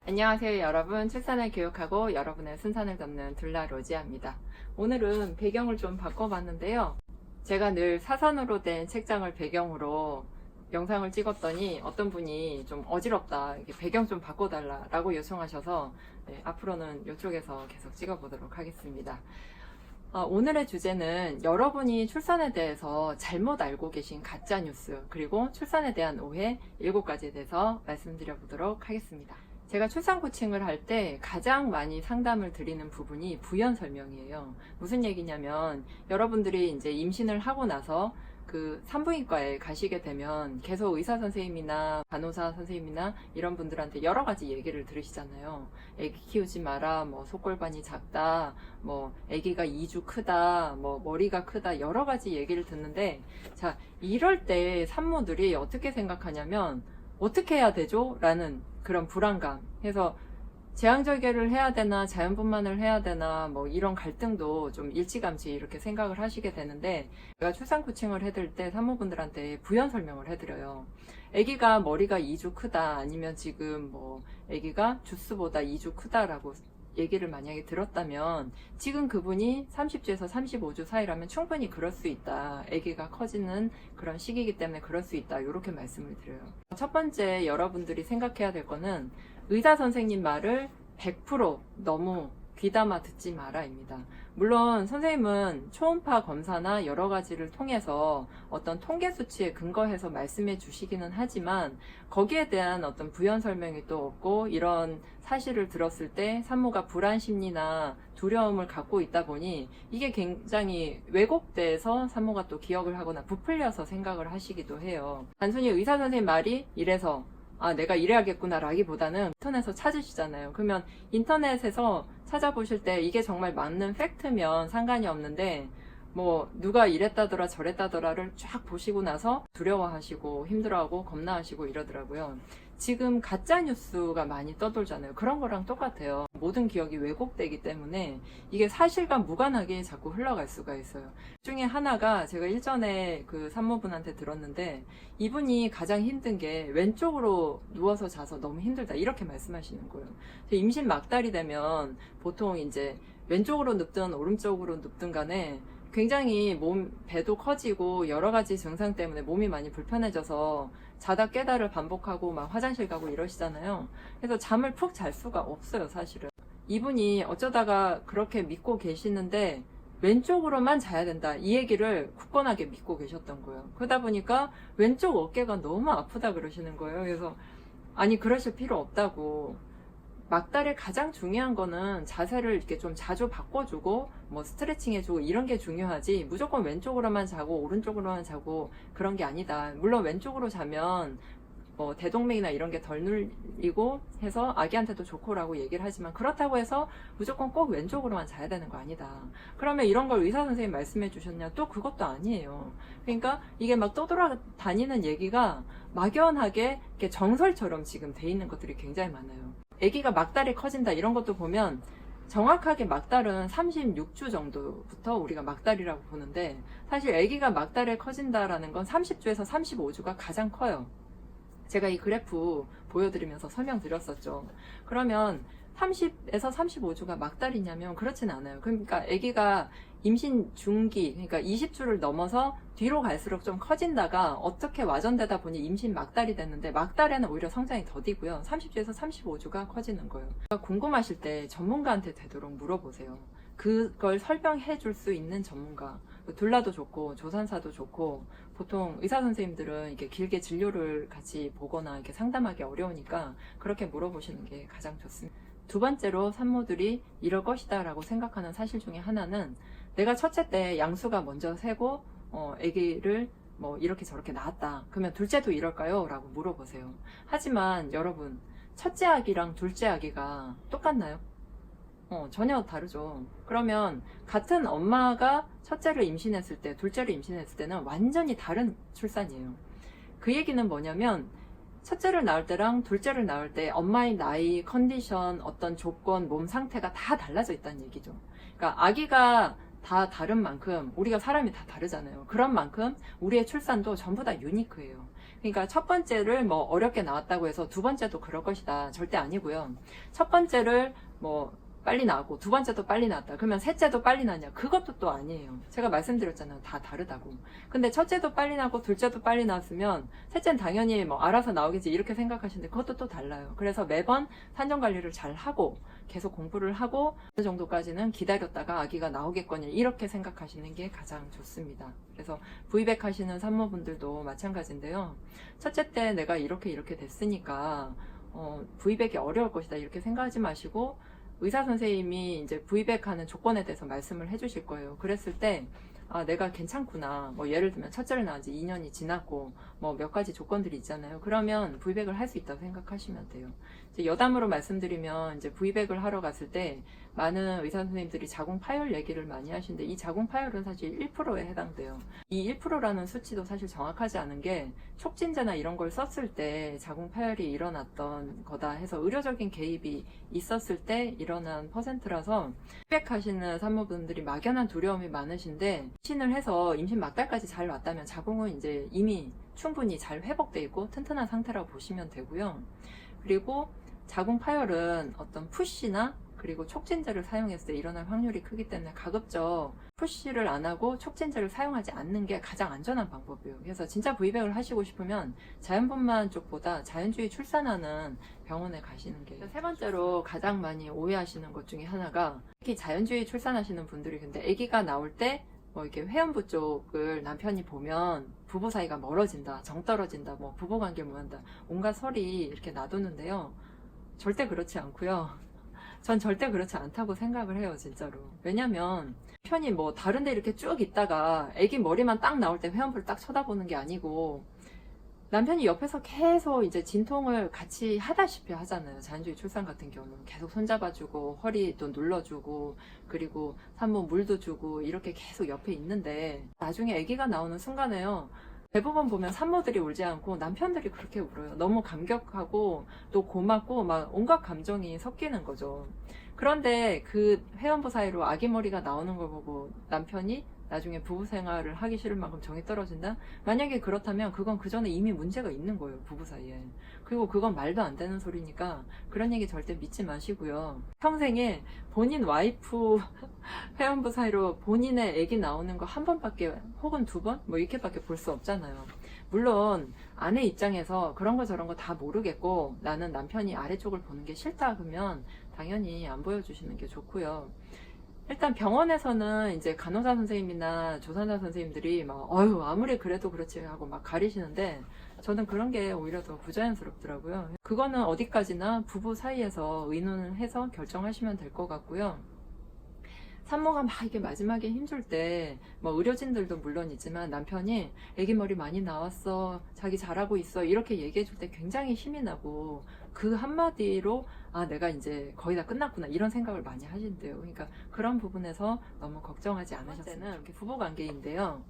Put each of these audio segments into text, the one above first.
안녕하세요 여러분. 출산을 교육하고 여러분의 순산을 돕는 둘라 로지아입니다. 오늘은 배경을 좀 바꿔봤는데요. 제가 늘 사선으로 된 책장을 배경으로 영상을 찍었더니 어떤 분이 좀 어지럽다, 이렇게 배경 좀 바꿔달라 라고 요청하셔서 앞으로는 이쪽에서 계속 찍어보도록 하겠습니다. 오늘의 주제는 여러분이 출산에 대해서 잘못 알고 계신 가짜뉴스, 그리고 출산에 대한 오해 7가지에 대해서 말씀드려 보도록 하겠습니다. 제가 출산 코칭을 할 때 가장 많이 상담을 드리는 부분이 부연 설명이에요. 무슨 얘기냐면, 여러분들이 이제 임신을 하고 나서 그 산부인과에 가시게 되면 계속 의사 선생님이나 간호사 선생님이나 이런 분들한테 여러 가지 얘기를 들으시잖아요. 애기 키우지 마라, 뭐 속골반이 작다, 뭐 애기가 2주 크다, 뭐 머리가 크다, 여러 가지 얘기를 듣는데, 자, 이럴 때 산모들이 어떻게 생각하냐면, 어떻게 해야 되죠? 라는 그런 불안감. 해서 제왕절개를 해야 되나 자연분만을 해야 되나 뭐 이런 갈등도 좀 일찌감치 이렇게 생각을 하시게 되는데, 제가 출산 코칭을 해드릴 때 산모분들한테 부연 설명을 해드려요. 아기가 머리가 2주 크다, 아니면 지금 뭐 아기가 주스보다 2주 크다라고 얘기를 만약에 들었다면, 지금 그분이 30주에서 35주 사이라면 충분히 그럴 수 있다. 아기가 커지는 그런 시기이기 때문에 그럴 수 있다. 이렇게 말씀을 드려요. 첫 번째 여러분들이 생각해야 될 거는, 의사 선생님 말을 100% 너무 귀담아 듣지 마라입니다. 물론 선생님은 초음파 검사나 여러 가지를 통해서 어떤 통계 수치에 근거해서 말씀해 주시기는 하지만, 거기에 대한 어떤 부연 설명이 또 없고, 이런 사실을 들었을 때 산모가 불안 심리나 두려움을 갖고 있다 보니 이게 굉장히 왜곡돼서 산모가 또 기억을 하거나 부풀려서 생각을 하시기도 해요. 단순히 의사 선생님 말이 이래서 내가 이래야겠구나 라기보다는 인터넷에서 찾으시잖아요. 그러면 인터넷에서 찾아보실 때 이게 정말 맞는 팩트면 상관이 없는데, 뭐 누가 이랬다더라 저랬다더라를 쫙 보시고 나서 두려워하시고 힘들어하고 겁나하시고 이러더라고요. 지금 가짜뉴스가 많이 떠돌잖아요. 그런 거랑 똑같아요. 모든 기억이 왜곡되기 때문에 이게 사실과 무관하게 자꾸 흘러갈 수가 있어요. 그 중에 하나가, 제가 일전에 그 산모분한테 들었는데, 이분이 가장 힘든 게 왼쪽으로 누워서 자서 너무 힘들다, 이렇게 말씀하시는 거예요. 임신 막달이 되면 보통 이제 왼쪽으로 눕든 오른쪽으로 눕든 간에 굉장히 배도 커지고 여러 가지 증상 때문에 몸이 많이 불편해져서 자다 깨다를 반복하고 막 화장실 가고 이러시잖아요. 그래서 잠을 푹 잘 수가 없어요, 사실은. 이분이 어쩌다가 그렇게 믿고 계시는데 왼쪽으로만 자야 된다, 이 얘기를 굳건하게 믿고 계셨던 거예요. 그러다 보니까 왼쪽 어깨가 너무 아프다 그러시는 거예요. 그래서 아니, 그러실 필요 없다고. 막달에 가장 중요한 거는 자세를 이렇게 좀 자주 바꿔주고 뭐 스트레칭 해주고 이런 게 중요하지, 무조건 왼쪽으로만 자고 오른쪽으로만 자고 그런 게 아니다. 물론 왼쪽으로 자면 뭐 대동맥이나 이런 게 덜 눌리고 해서 아기한테도 좋고라고 얘기를 하지만, 그렇다고 해서 무조건 꼭 왼쪽으로만 자야 되는 거 아니다. 그러면 이런 걸 의사 선생님이 말씀해 주셨냐? 또 그것도 아니에요. 그러니까 이게 막 떠돌아다니는 얘기가 막연하게 이렇게 정설처럼 지금 돼 있는 것들이 굉장히 많아요. 아기가 막달이 커진다 이런 것도 보면, 정확하게 막달은 36주 정도부터 우리가 막달이라고 보는데, 사실 아기가 막달에 커진다라는 건 30주에서 35주가 가장 커요. 제가 이 그래프 보여드리면서 설명드렸었죠. 그러면 30에서 35주가 막달이냐면 그렇진 않아요. 그러니까 아기가 임신 중기, 그러니까 20주를 넘어서 뒤로 갈수록 좀 커진다가 어떻게 와전되다 보니 임신 막달이 됐는데, 막달에는 오히려 성장이 더디고요. 30주에서 35주가 커지는 거예요. 궁금하실 때 전문가한테 되도록 물어보세요. 그걸 설명해 줄 수 있는 전문가. 둘라도 좋고 조산사도 좋고, 보통 의사 선생님들은 이렇게 길게 진료를 같이 보거나 이렇게 상담하기 어려우니까 그렇게 물어보시는 게 가장 좋습니다. 두 번째로 산모들이 이럴 것이다 라고 생각하는 사실 중에 하나는, 내가 첫째 때 양수가 먼저 세고 아기를 뭐 이렇게 저렇게 낳았다, 그러면 둘째도 이럴까요? 라고 물어보세요. 하지만 여러분, 첫째 아기랑 둘째 아기가 똑같나요? 전혀 다르죠. 그러면 같은 엄마가 첫째를 임신했을 때, 둘째를 임신했을 때는 완전히 다른 출산이에요. 그 얘기는 뭐냐면, 첫째를 낳을 때랑 둘째를 낳을 때 엄마의 나이, 컨디션, 어떤 조건, 몸 상태가 다 달라져 있다는 얘기죠. 그러니까 아기가 다 다른 만큼 우리가 사람이 다 다르잖아요. 그런 만큼 우리의 출산도 전부 다 유니크해요. 그러니까 첫 번째를 뭐 어렵게 나왔다고 해서 두 번째도 그럴 것이다. 절대 아니고요. 첫 번째를 뭐 빨리 나왔고 두 번째도 빨리 나왔다. 그러면 셋째도 빨리 나냐? 그것도 또 아니에요. 제가 말씀드렸잖아요. 다 다르다고. 근데 첫째도 빨리 나고 둘째도 빨리 나왔으면 셋째는 당연히 뭐 알아서 나오겠지 이렇게 생각하시는데 그것도 또 달라요. 그래서 매번 산전 관리를 잘 하고 계속 공부를 하고 어느 정도까지는 기다렸다가 아기가 나오겠거니 이렇게 생각하시는 게 가장 좋습니다. 그래서 V백 하시는 산모분들도 마찬가지인데요. 첫째 때 내가 이렇게 됐으니까 V백이 어려울 것이다 이렇게 생각하지 마시고 의사 선생님이 이제 V백 하는 조건에 대해서 말씀을 해주실 거예요. 그랬을 때 아, 내가 괜찮구나. 뭐 예를 들면 첫째를 낳은 지 2년이 지났고 뭐 몇 가지 조건들이 있잖아요. 그러면 V백을 할 수 있다고 생각하시면 돼요. 이제 여담으로 말씀드리면 이제 V백을 하러 갔을 때 많은 의사 선생님들이 자궁 파열 얘기를 많이 하시는데 이 자궁 파열은 사실 1%에 해당돼요. 이 1%라는 수치도 사실 정확하지 않은 게 촉진제나 이런 걸 썼을 때 자궁 파열이 일어났던 거다 해서 의료적인 개입이 있었을 때 일어난 퍼센트라서 V백 하시는 산모분들이 막연한 두려움이 많으신데 임신을 해서 임신 막달까지 잘 왔다면 자궁은 이제 이미 충분히 잘 회복돼 있고 튼튼한 상태라고 보시면 되고요. 그리고 자궁 파열은 어떤 푸시나 그리고 촉진제를 사용했을 때 일어날 확률이 크기 때문에 가급적 푸시를 안 하고 촉진제를 사용하지 않는 게 가장 안전한 방법이에요. 그래서 진짜 V백을 하시고 싶으면 자연분만 쪽보다 자연주의 출산하는 병원에 가시는 게 세 번째로 가장 많이 오해하시는 것 중에 하나가 특히 자연주의 출산하시는 분들이 근데 아기가 나올 때 뭐 이렇게 회원부 쪽을 남편이 보면 부부 사이가 멀어진다, 정 떨어진다, 뭐 부부 관계를 무한다 온갖 설이 이렇게 놔두는데요. 절대 그렇지 않고요. 전 절대 그렇지 않다고 생각을 해요, 진짜로. 왜냐면 편이 뭐 다른데 이렇게 쭉 있다가 아기 머리만 딱 나올 때 회원부를 딱 쳐다보는 게 아니고 남편이 옆에서 계속 이제 진통을 같이 하다시피 하잖아요. 자연주의 출산 같은 경우는 계속 손잡아주고 허리도 눌러주고 그리고 산모 물도 주고 이렇게 계속 옆에 있는데 나중에 아기가 나오는 순간에요. 대부분 보면 산모들이 울지 않고 남편들이 그렇게 울어요. 너무 감격하고 또 고맙고 막 온갖 감정이 섞이는 거죠. 그런데 그 회원부 사이로 아기 머리가 나오는 걸 보고 남편이 나중에 부부 생활을 하기 싫을 만큼 정이 떨어진다? 만약에 그렇다면 그건 그 전에 이미 문제가 있는 거예요, 부부 사이에. 그리고 그건 말도 안 되는 소리니까 그런 얘기 절대 믿지 마시고요. 평생에 본인 와이프 회원부 사이로 본인의 애기 나오는 거 한 번밖에 혹은 두 번? 뭐 이렇게밖에 볼 수 없잖아요. 물론 아내 입장에서 그런 거 저런 거 다 모르겠고 나는 남편이 아래쪽을 보는 게 싫다 그러면 당연히 안 보여주시는 게 좋고요. 일단 병원에서는 이제 간호사 선생님이나 조산사 선생님들이 막 어휴 아무리 그래도 그렇지 하고 막 가리시는데 저는 그런 게 오히려 더 부자연스럽더라고요. 그거는 어디까지나 부부 사이에서 의논을 해서 결정하시면 될 것 같고요. 산모가 막 이게 마지막에 힘줄 때 뭐 의료진들도 물론 있지만 남편이 애기 머리 많이 나왔어 자기 잘하고 있어 이렇게 얘기해 줄 때 굉장히 힘이 나고 그 한마디로 아 내가 이제 거의 다 끝났구나 이런 생각을 많이 하신대요. 그러니까 그런 부분에서 너무 걱정하지 않으셨으면 좋겠어요. 부부관계인데요.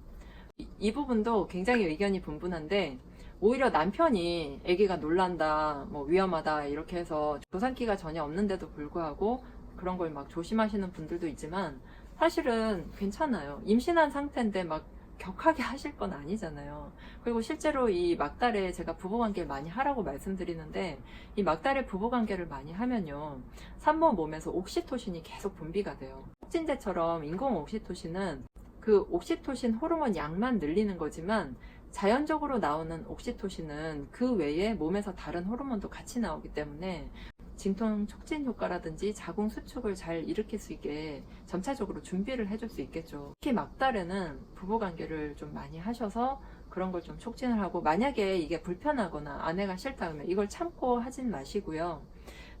이 부분도 굉장히 의견이 분분한데 오히려 남편이 아기가 놀란다 뭐 위험하다 이렇게 해서 조산기가 전혀 없는데도 불구하고 그런 걸 막 조심하시는 분들도 있지만 사실은 괜찮아요. 임신한 상태인데 막 격하게 하실 건 아니잖아요. 그리고 실제로 이 막달에 제가 부부관계를 많이 하라고 말씀드리는데 이 막달에 부부관계를 많이 하면요. 산모 몸에서 옥시토신이 계속 분비가 돼요. 촉진제처럼 인공 옥시토신은 그 옥시토신 호르몬 양만 늘리는 거지만 자연적으로 나오는 옥시토신은 그 외에 몸에서 다른 호르몬도 같이 나오기 때문에 진통 촉진 효과라든지 자궁 수축을 잘 일으킬 수 있게 점차적으로 준비를 해줄 수 있겠죠. 특히 막달에는 부부관계를 좀 많이 하셔서 그런 걸 좀 촉진을 하고 만약에 이게 불편하거나 아내가 싫다 그러면 이걸 참고 하진 마시고요.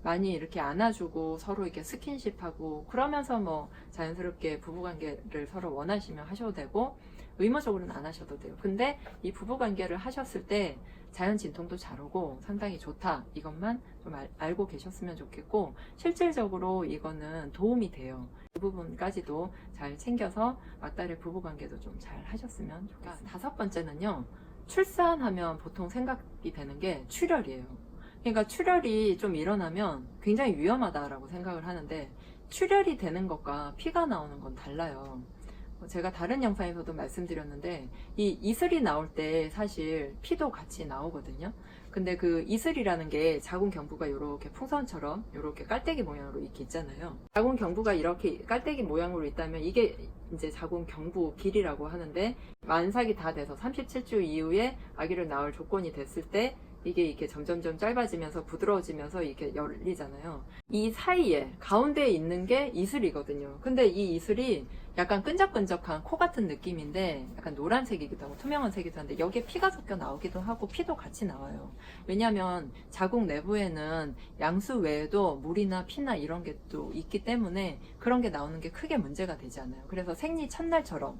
많이 이렇게 안아주고 서로 이렇게 스킨십하고 그러면서 뭐 자연스럽게 부부관계를 서로 원하시면 하셔도 되고 의무적으로는 안 하셔도 돼요. 근데 이 부부관계를 하셨을 때 자연 진통도 잘 오고 상당히 좋다 이것만 좀 알고 계셨으면 좋겠고 실질적으로 이거는 도움이 돼요. 이 부분까지도 잘 챙겨서 막달의 부부관계도 좀 잘 하셨으면 좋겠습니다. 다섯 번째는요. 출산하면 보통 생각이 되는 게 출혈이에요. 그러니까 출혈이 좀 일어나면 굉장히 위험하다라고 생각을 하는데 출혈이 되는 것과 피가 나오는 건 달라요. 제가 다른 영상에서도 말씀드렸는데 이 이슬이 나올 때 사실 피도 같이 나오거든요. 근데 그 이슬이라는 게 자궁 경부가 이렇게 풍선처럼 이렇게 깔때기 모양으로 이렇게 있잖아요. 자궁 경부가 이렇게 깔때기 모양으로 있다면 이게 이제 자궁 경부 길이라고 하는데, 만삭이 다 돼서 37주 이후에 아기를 낳을 조건이 됐을 때 이게 이렇게 점점점 짧아지면서 부드러워지면서 이렇게 열리잖아요. 이 사이에 가운데에 있는 게 이슬이거든요. 근데 이 이슬이 약간 끈적끈적한 코 같은 느낌인데 약간 노란색이기도 하고 투명한 색이기도 한데 여기에 피가 섞여 나오기도 하고 피도 같이 나와요. 왜냐하면 자궁 내부에는 양수 외에도 물이나 피나 이런 게 또 있기 때문에 그런 게 나오는 게 크게 문제가 되지 않아요. 그래서 생리 첫날처럼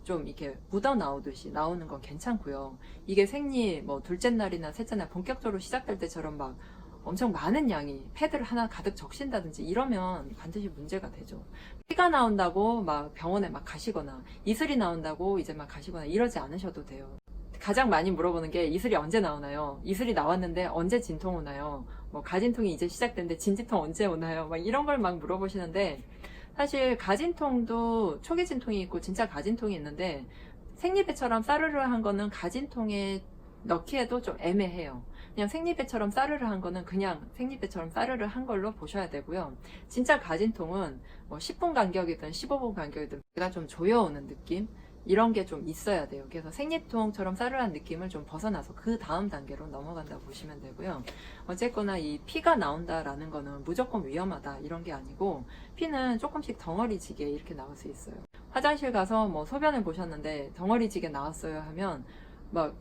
좀 이렇게 묻어 나오듯이 나오는 건 괜찮고요. 이게 생리 뭐 둘째 날이나 셋째 날 본격적으로 시작될 때처럼 막 엄청 많은 양이 패드를 하나 가득 적신다든지 이러면 반드시 문제가 되죠. 피가 나온다고 막 병원에 막 가시거나 이슬이 나온다고 이제 막 가시거나 이러지 않으셔도 돼요. 가장 많이 물어보는 게 이슬이 언제 나오나요? 이슬이 나왔는데 언제 진통 오나요? 뭐 가진통이 이제 시작됐는데 진지통 언제 오나요? 막 이런 걸 막 물어보시는데, 사실 가진통도 초기 진통이 있고 진짜 가진통이 있는데 생리배처럼 싸르르한 거는 가진통에 넣기에도 좀 애매해요. 그냥 생리배처럼 싸르르한 거는 그냥 생리배처럼 싸르르한 걸로 보셔야 되고요. 진짜 가진통은 뭐 10분 간격이든 15분 간격이든 배가 좀 조여오는 느낌, 이런 게 좀 있어야 돼요. 그래서 생리통처럼 싸르르한 느낌을 좀 벗어나서 그 다음 단계로 넘어간다고 보시면 되고요. 어쨌거나 이 피가 나온다라는 거는 무조건 위험하다 이런 게 아니고, 피는 조금씩 덩어리지게 이렇게 나올 수 있어요. 화장실 가서 뭐 소변을 보셨는데 덩어리지게 나왔어요 하면 막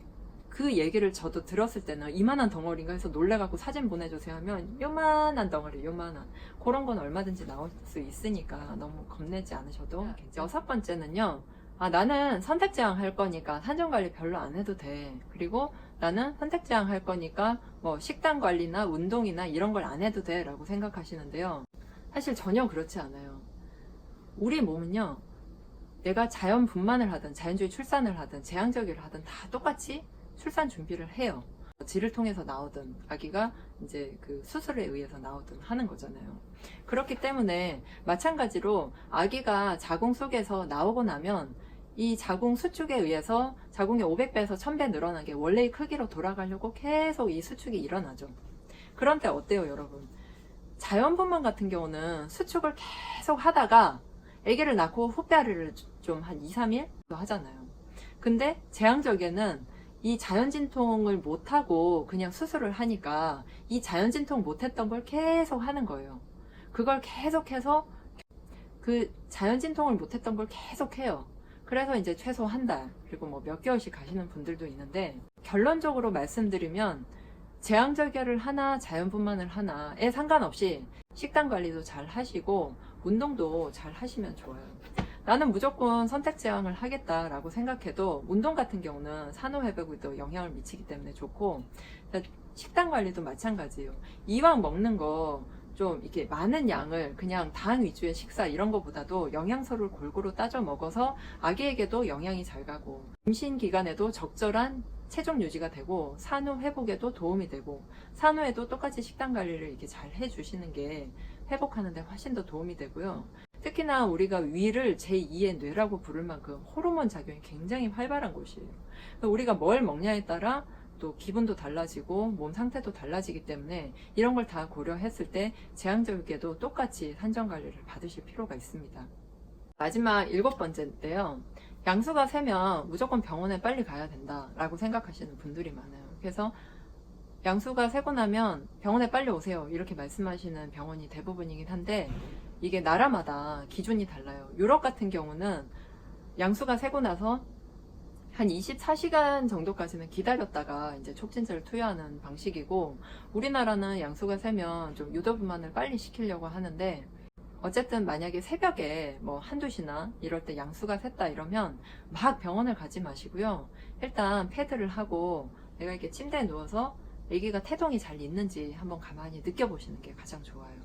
그 얘기를 저도 들었을 때는 이만한 덩어리인가 해서 놀래갖고 사진 보내주세요 하면 요만한 덩어리, 요만한 그런 건 얼마든지 나올 수 있으니까 너무 겁내지 않으셔도 괜찮아요. 6번째는요, 나는 선택제왕 할 거니까 산전관리 별로 안 해도 돼. 그리고 나는 선택제왕 할 거니까 뭐 식단 관리나 운동이나 이런 걸 안 해도 돼 라고 생각하시는데요. 사실 전혀 그렇지 않아요. 우리 몸은요, 내가 자연 분만을 하든 자연주의 출산을 하든 제왕절개를 하든 다 똑같이 출산 준비를 해요. 질을 통해서 나오든 아기가 이제 그 수술에 의해서 나오든 하는 거잖아요. 그렇기 때문에 마찬가지로 아기가 자궁 속에서 나오고 나면 이 자궁 수축에 의해서 자궁이 500배에서 1000배 늘어난 게 원래의 크기로 돌아가려고 계속 이 수축이 일어나죠. 그런데 어때요, 여러분? 자연분만 같은 경우는 수축을 계속 하다가 아기를 낳고 후배아리를 좀 한 2, 3일 하잖아요. 근데 제왕절개는 이 자연진통을 못하고 그냥 수술을 하니까 이 자연진통 못했던 걸 계속 하는 거예요. 그걸 계속해서 그 자연진통을 못했던 걸 계속해요. 그래서 이제 최소 한 달, 그리고 뭐 몇 개월씩 가시는 분들도 있는데, 결론적으로 말씀드리면 제왕절개를 하나 자연분만을 하나에 상관없이 식단 관리도 잘 하시고 운동도 잘 하시면 좋아요. 나는 무조건 선택제왕을 하겠다라고 생각해도 운동 같은 경우는 산후회복에도 영향을 미치기 때문에 좋고, 식단 관리도 마찬가지예요. 이왕 먹는 거 좀 이렇게 많은 양을 그냥 당 위주의 식사 이런 거보다도 영양소를 골고루 따져 먹어서 아기에게도 영양이 잘 가고 임신 기간에도 적절한 체중 유지가 되고 산후 회복에도 도움이 되고 산후에도 똑같이 식단 관리를 이렇게 잘 해주시는 게 회복하는 데 훨씬 더 도움이 되고요. 특히나 우리가 위를 제2의 뇌라고 부를 만큼 호르몬 작용이 굉장히 활발한 곳이에요. 우리가 뭘 먹냐에 따라 또 기분도 달라지고 몸 상태도 달라지기 때문에 이런 걸 다 고려했을 때 제왕절개도 똑같이 산전관리를 받으실 필요가 있습니다. 마지막 7번째인데요. 양수가 세면 무조건 병원에 빨리 가야 된다라고 생각하시는 분들이 많아요. 그래서 양수가 세고 나면 병원에 빨리 오세요 이렇게 말씀하시는 병원이 대부분이긴 한데, 이게 나라마다 기준이 달라요. 유럽 같은 경우는 양수가 세고 나서 한 24시간 정도까지는 기다렸다가 이제 촉진제를 투여하는 방식이고, 우리나라는 양수가 세면 좀 유도분만을 빨리 시키려고 하는데, 어쨌든 만약에 새벽에 뭐 한두 시나 이럴 때 양수가 샜다 이러면 막 병원을 가지 마시고요. 일단 패드를 하고 내가 이렇게 침대에 누워서 아기가 태동이 잘 있는지 한번 가만히 느껴보시는 게 가장 좋아요.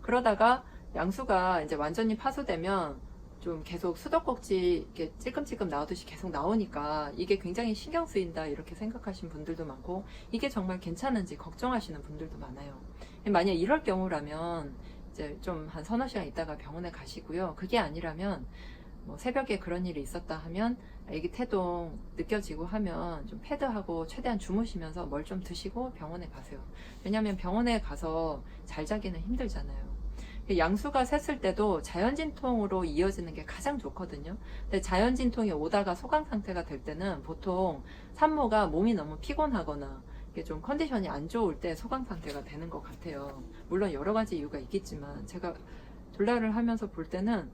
그러다가 양수가 이제 완전히 파수되면 좀 계속 수도꼭지 이렇게 찔끔찔끔 나오듯이 계속 나오니까 이게 굉장히 신경 쓰인다 이렇게 생각하시는 분들도 많고, 이게 정말 괜찮은지 걱정하시는 분들도 많아요. 만약 이럴 경우라면 이제 좀 한 서너 시간 있다가 병원에 가시고요. 그게 아니라면 뭐 새벽에 그런 일이 있었다 하면 아기 태동 느껴지고 하면 좀 패드하고 최대한 주무시면서 뭘 좀 드시고 병원에 가세요. 왜냐하면 병원에 가서 잘 자기는 힘들잖아요. 양수가 샜을 때도 자연진통으로 이어지는 게 가장 좋거든요. 근데 자연진통이 오다가 소강 상태가 될 때는 보통 산모가 몸이 너무 피곤하거나 이게 좀 컨디션이 안 좋을 때 소강 상태가 되는 것 같아요. 물론 여러 가지 이유가 있겠지만 제가 둘라를 하면서 볼 때는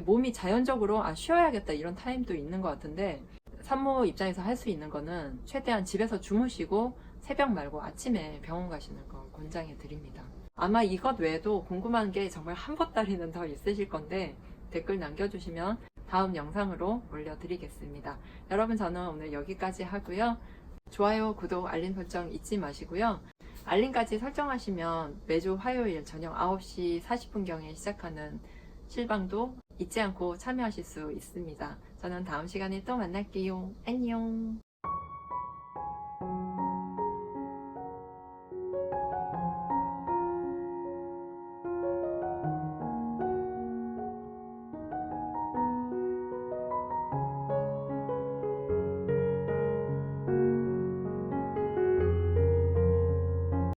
몸이 자연적으로 쉬어야겠다 이런 타임도 있는 것 같은데, 산모 입장에서 할 수 있는 거는 최대한 집에서 주무시고 새벽 말고 아침에 병원 가시는 거 권장해 드립니다. 아마 이것 외에도 궁금한 게 정말 한 보따리는 더 있으실 건데 댓글 남겨주시면 다음 영상으로 올려드리겠습니다. 여러분, 저는 오늘 여기까지 하고요. 좋아요, 구독, 알림 설정 잊지 마시고요. 알림까지 설정하시면 매주 화요일 저녁 9시 40분경에 시작하는 실방도 잊지 않고 참여하실 수 있습니다. 저는 다음 시간에 또 만날게요. 안녕.